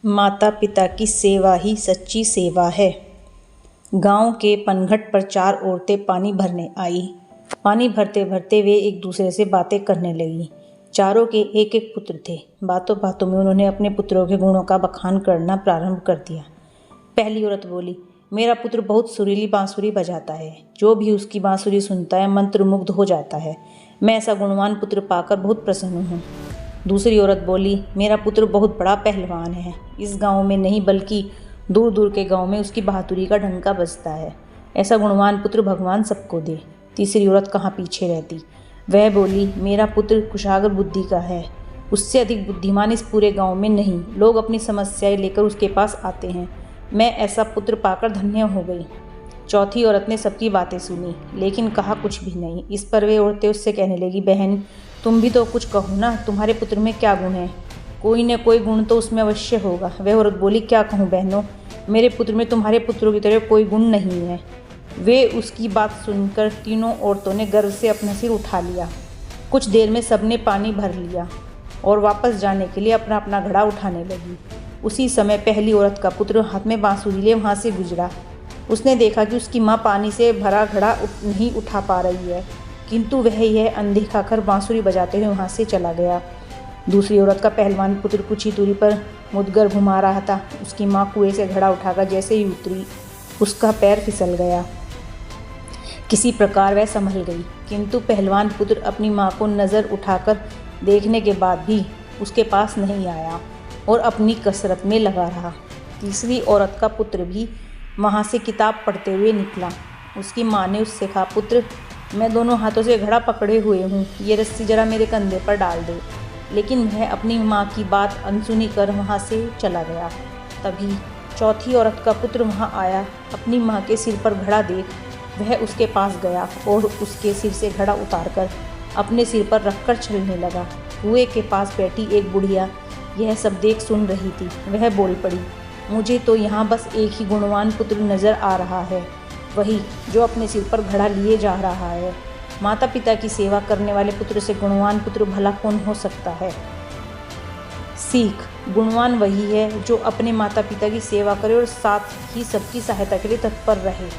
माता पिता की सेवा ही सच्ची सेवा है। गांव के पनघट पर 4 औरतें पानी भरने आई। पानी भरते भरते वे एक दूसरे से बातें करने लगीं। चारों के एक एक पुत्र थे। बातों बातों में उन्होंने अपने पुत्रों के गुणों का बखान करना प्रारंभ कर दिया। पहली औरत बोली, मेरा पुत्र बहुत सुरीली बांसुरी बजाता है। जो भी उसकी बांसुरी सुनता है मंत्रमुग्ध हो जाता है। मैं ऐसा गुणवान पुत्र पाकर बहुत प्रसन्न हूँ। दूसरी औरत बोली, मेरा पुत्र बहुत बड़ा पहलवान है। इस गांव में नहीं बल्कि दूर दूर के गांव में उसकी बहादुरी का डंका बजता है। ऐसा गुणवान पुत्र भगवान सबको दे। तीसरी औरत कहाँ पीछे रहती। वह बोली, मेरा पुत्र कुशाग्र बुद्धि का है। उससे अधिक बुद्धिमान इस पूरे गांव में नहीं। लोग अपनी समस्याएं लेकर उसके पास आते हैं। मैं ऐसा पुत्र पाकर धन्य हो गई। चौथी औरत ने सबकी बातें सुनी लेकिन कहा कुछ भी नहीं। इस पर वे औरतें उससे कहने लगी, बहन तुम भी तो कुछ कहो ना, तुम्हारे पुत्र में क्या गुण है? कोई न कोई गुण तो उसमें अवश्य होगा। वह औरत बोली, क्या कहूँ बहनों, मेरे पुत्र में तुम्हारे पुत्रों की तरह कोई गुण नहीं है। वे उसकी बात सुनकर तीनों औरतों ने गर्व से अपना सिर उठा लिया। कुछ देर में सबने पानी भर लिया और वापस जाने के लिए अपना अपना घड़ा उठाने लगी। उसी समय पहली औरत का पुत्र हाथ में बांसुरी लिए वहाँ से गुजरा। उसने देखा कि उसकी माँ पानी से भरा घड़ा नहीं उठा पा रही है, किंतु वह यह अनदेखा कर बांसुरी बजाते हुए वहाँ से चला गया। दूसरी औरत का पहलवान पुत्र कुछ ही दूरी पर मुदगर घुमा रहा था। उसकी माँ कुएं से घड़ा उठाकर जैसे ही उतरी, उसका पैर फिसल गया। किसी प्रकार वह संभल गई, किंतु पहलवान पुत्र अपनी माँ को नज़र उठाकर देखने के बाद भी उसके पास नहीं आया और अपनी कसरत में लगा रहा। तीसरी औरत का पुत्र भी वहाँ से किताब पढ़ते हुए निकला। उसकी माँ ने उससे कहा, पुत्र मैं दोनों हाथों से घड़ा पकड़े हुए हूँ, ये रस्सी जरा मेरे कंधे पर डाल दे। लेकिन वह अपनी माँ की बात अनसुनी कर वहाँ से चला गया। तभी चौथी औरत का पुत्र वहाँ आया। अपनी माँ के सिर पर घड़ा देख वह उसके पास गया और उसके सिर से घड़ा उतारकर अपने सिर पर रखकर चलने लगा। कुएं के पास बैठी एक बुढ़िया यह सब देख सुन रही थी। वह बोल पड़ी, मुझे तो यहाँ बस एक ही गुणवान पुत्र नज़र आ रहा है, वही जो अपने सिर पर घड़ा लिए जा रहा है। माता पिता की सेवा करने वाले पुत्र से गुणवान पुत्र भला कौन हो सकता है? सीख, गुणवान वही है जो अपने माता पिता की सेवा करे और साथ ही सबकी सहायता के लिए तत्पर रहे।